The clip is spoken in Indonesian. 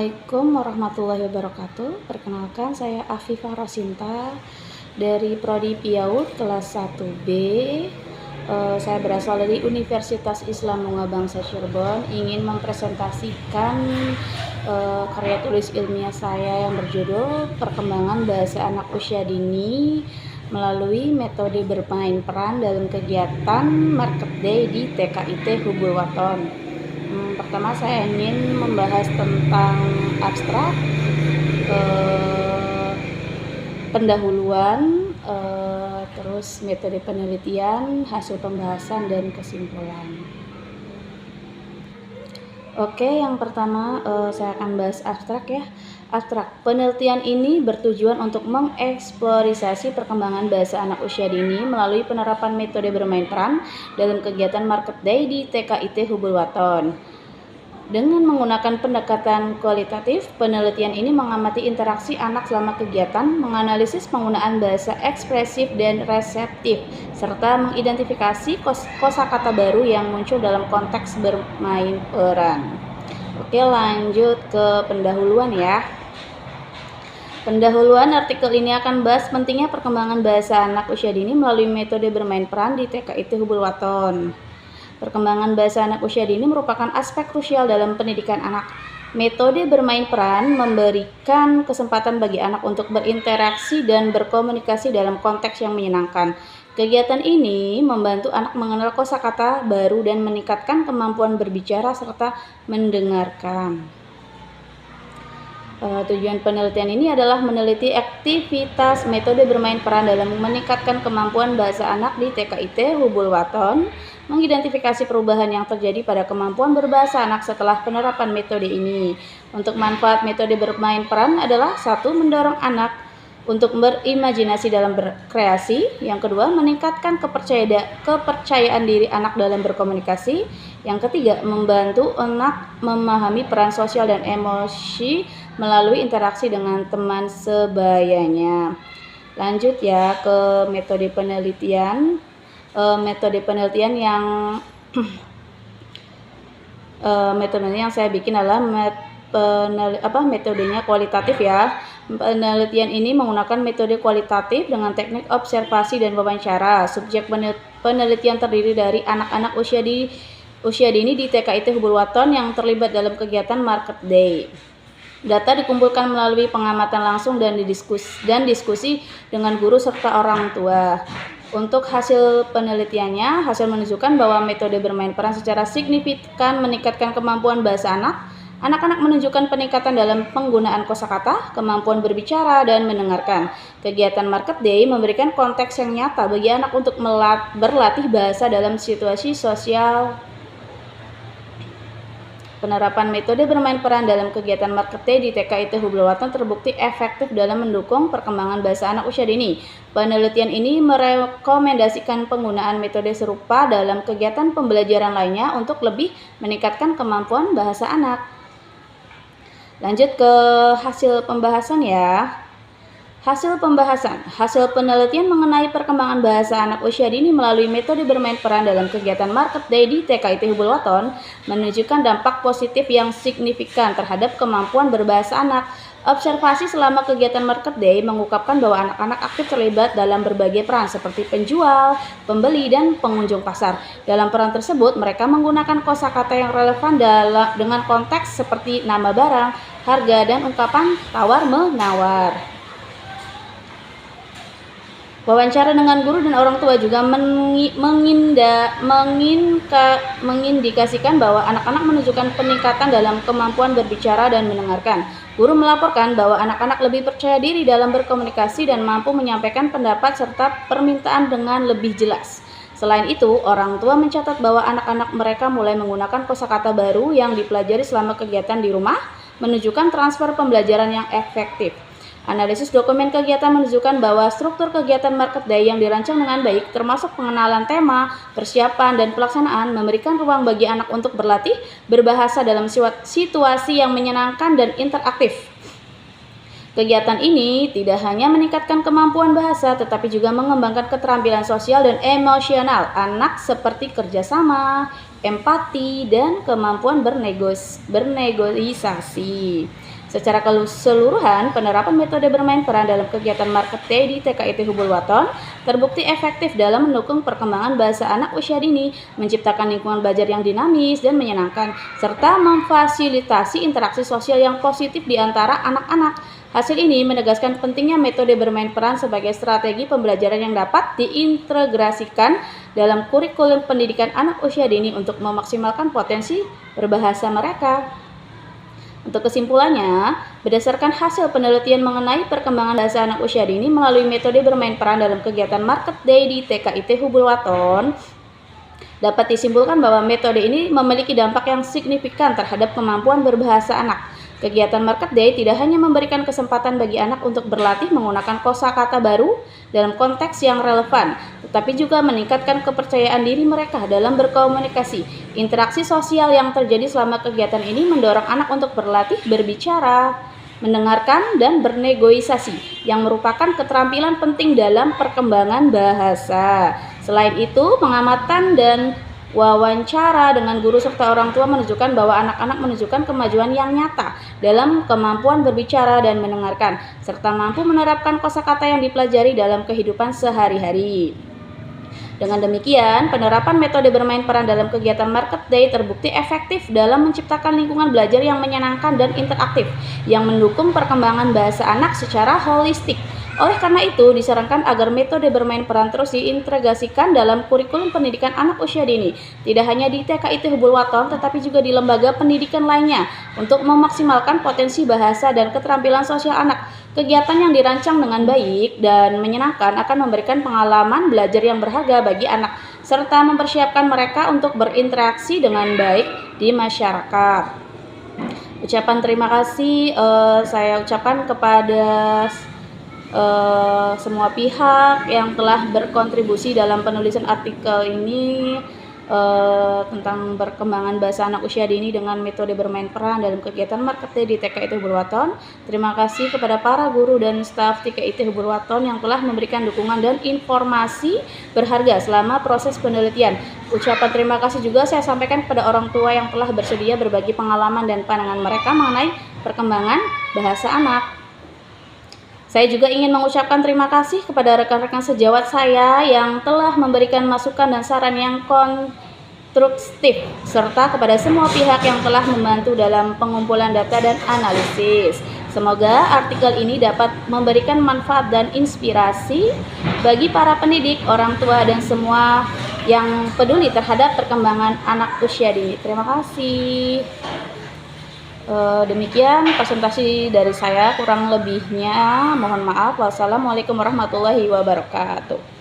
Assalamualaikum warahmatullahi wabarakatuh. Perkenalkan, saya Afifah Rosinta dari Prodi PIAUD kelas 1B. Saya berasal dari Universitas Islam Bunga Bangsa Cirebon. Ingin mempresentasikan karya tulis ilmiah saya yang berjudul Perkembangan Bahasa Anak Usia Dini melalui metode bermain peran dalam kegiatan Market Day di TKIT Hubul Waton. Pertama saya ingin membahas tentang abstrak, pendahuluan, terus metode penelitian, hasil pembahasan, dan kesimpulan. Oke, yang pertama saya akan bahas abstrak ya. Abstrak, penelitian ini bertujuan untuk mengeksplorasi perkembangan bahasa anak usia dini melalui penerapan metode bermain peran dalam kegiatan Market Day di TKIT Hubul Waton. Dengan menggunakan pendekatan kualitatif, penelitian ini mengamati interaksi anak selama kegiatan, menganalisis penggunaan bahasa ekspresif dan reseptif, serta mengidentifikasi kosakata baru yang muncul dalam konteks bermain peran. Oke, lanjut ke pendahuluan ya. Pendahuluan artikel ini akan bahas pentingnya perkembangan bahasa anak usia dini melalui metode bermain peran di TKIT Hubul Waton. Perkembangan bahasa anak usia dini merupakan aspek krusial dalam pendidikan anak. Metode bermain peran memberikan kesempatan bagi anak untuk berinteraksi dan berkomunikasi dalam konteks yang menyenangkan. Kegiatan ini membantu anak mengenal kosakata baru dan meningkatkan kemampuan berbicara serta mendengarkan. Tujuan penelitian ini adalah meneliti aktivitas metode bermain peran dalam meningkatkan kemampuan bahasa anak di TKIT Hubul Waton, mengidentifikasi perubahan yang terjadi pada kemampuan berbahasa anak setelah penerapan metode ini. Untuk manfaat metode bermain peran adalah 1. Mendorong anak untuk berimajinasi dalam berkreasi. Yang kedua, meningkatkan kepercayaan diri anak dalam berkomunikasi. Yang ketiga, membantu anak memahami peran sosial dan emosi melalui interaksi dengan teman sebayanya. Lanjut ya ke metode penelitian. Metode penelitian yang saya bikin adalah metodenya kualitatif ya. Penelitian ini menggunakan metode kualitatif dengan teknik observasi dan wawancara. Subjek penelitian terdiri dari anak-anak usia dini di TKIT Hubul Waton yang terlibat dalam kegiatan Market Day. Data dikumpulkan melalui pengamatan langsung dan diskusi dengan guru serta orang tua. Untuk hasil penelitiannya, hasil menunjukkan bahwa metode bermain peran secara signifikan meningkatkan kemampuan bahasa anak. Anak-anak menunjukkan peningkatan dalam penggunaan kosakata, kemampuan berbicara, dan mendengarkan. Kegiatan Market Day memberikan konteks yang nyata bagi anak untuk berlatih bahasa dalam situasi sosial. Penerapan metode bermain peran dalam kegiatan Market Day di TKIT Hubul Waton terbukti efektif dalam mendukung perkembangan bahasa anak usia dini. Penelitian ini merekomendasikan penggunaan metode serupa dalam kegiatan pembelajaran lainnya untuk lebih meningkatkan kemampuan bahasa anak. Lanjut ke hasil pembahasan ya. Hasil penelitian mengenai perkembangan bahasa anak usia dini melalui metode bermain peran dalam kegiatan Market Day di TKIT Hubul Waton menunjukkan dampak positif yang signifikan terhadap kemampuan berbahasa anak. Observasi selama kegiatan Market Day mengungkapkan bahwa anak-anak aktif terlibat dalam berbagai peran seperti penjual, pembeli, dan pengunjung pasar. Dalam peran tersebut, mereka menggunakan kosakata yang relevan dengan konteks seperti nama barang, harga, dan ungkapan tawar-menawar. Wawancara dengan guru dan orang tua juga mengindikasikan bahwa anak-anak menunjukkan peningkatan dalam kemampuan berbicara dan mendengarkan. Guru melaporkan bahwa anak-anak lebih percaya diri dalam berkomunikasi dan mampu menyampaikan pendapat serta permintaan dengan lebih jelas. Selain itu, orang tua mencatat bahwa anak-anak mereka mulai menggunakan kosakata baru yang dipelajari selama kegiatan di rumah, menunjukkan transfer pembelajaran yang efektif. Analisis dokumen kegiatan menunjukkan bahwa struktur kegiatan Market Day yang dirancang dengan baik, termasuk pengenalan tema, persiapan, dan pelaksanaan, memberikan ruang bagi anak untuk berlatih berbahasa dalam situasi yang menyenangkan dan interaktif. Kegiatan ini tidak hanya meningkatkan kemampuan bahasa, tetapi juga mengembangkan keterampilan sosial dan emosional anak seperti kerjasama, empati, dan kemampuan bernegosiasi. Secara keseluruhan, penerapan metode bermain peran dalam kegiatan Market Day di TKIT Hubul Waton terbukti efektif dalam mendukung perkembangan bahasa anak usia dini, menciptakan lingkungan belajar yang dinamis dan menyenangkan, serta memfasilitasi interaksi sosial yang positif di antara anak-anak. Hasil ini menegaskan pentingnya metode bermain peran sebagai strategi pembelajaran yang dapat diintegrasikan dalam kurikulum pendidikan anak usia dini untuk memaksimalkan potensi berbahasa mereka. Untuk kesimpulannya, berdasarkan hasil penelitian mengenai perkembangan bahasa anak usia dini melalui metode bermain peran dalam kegiatan Market Day di TKIT Hubul Waton, dapat disimpulkan bahwa metode ini memiliki dampak yang signifikan terhadap kemampuan berbahasa anak. Kegiatan Market Day tidak hanya memberikan kesempatan bagi anak untuk berlatih menggunakan kosakata baru dalam konteks yang relevan, tetapi juga meningkatkan kepercayaan diri mereka dalam berkomunikasi. Interaksi sosial yang terjadi selama kegiatan ini mendorong anak untuk berlatih berbicara, mendengarkan, dan bernegosiasi, yang merupakan keterampilan penting dalam perkembangan bahasa. Selain itu, pengamatan dan wawancara dengan guru serta orang tua menunjukkan bahwa anak-anak menunjukkan kemajuan yang nyata dalam kemampuan berbicara dan mendengarkan, serta mampu menerapkan kosakata yang dipelajari dalam kehidupan sehari-hari. Dengan demikian, penerapan metode bermain peran dalam kegiatan Market Day terbukti efektif dalam menciptakan lingkungan belajar yang menyenangkan dan interaktif, yang mendukung perkembangan bahasa anak secara holistik. Oleh karena itu, disarankan agar metode bermain peran terus diintegrasikan dalam kurikulum pendidikan anak usia dini, tidak hanya di TKIT Hubul Waton, tetapi juga di lembaga pendidikan lainnya, untuk memaksimalkan potensi bahasa dan keterampilan sosial anak. Kegiatan yang dirancang dengan baik dan menyenangkan akan memberikan pengalaman belajar yang berharga bagi anak, serta mempersiapkan mereka untuk berinteraksi dengan baik di masyarakat. Ucapan terima kasih saya ucapkan kepada semua pihak yang telah berkontribusi dalam penulisan artikel ini tentang perkembangan bahasa anak usia dini dengan metode bermain peran dalam kegiatan Market Day di TKIT Hubul Waton. Terima kasih kepada para guru dan staf TKIT Hubul Waton yang telah memberikan dukungan dan informasi berharga selama proses penelitian. Ucapan terima kasih juga saya sampaikan kepada orang tua yang telah bersedia berbagi pengalaman dan pandangan mereka mengenai perkembangan bahasa anak. Saya juga ingin mengucapkan terima kasih kepada rekan-rekan sejawat saya yang telah memberikan masukan dan saran yang konstruktif, serta kepada semua pihak yang telah membantu dalam pengumpulan data dan analisis. Semoga artikel ini dapat memberikan manfaat dan inspirasi bagi para pendidik, orang tua, dan semua yang peduli terhadap perkembangan anak usia dini. Terima kasih. Demikian presentasi dari saya, kurang lebihnya mohon maaf. Wassalamualaikum warahmatullahi wabarakatuh.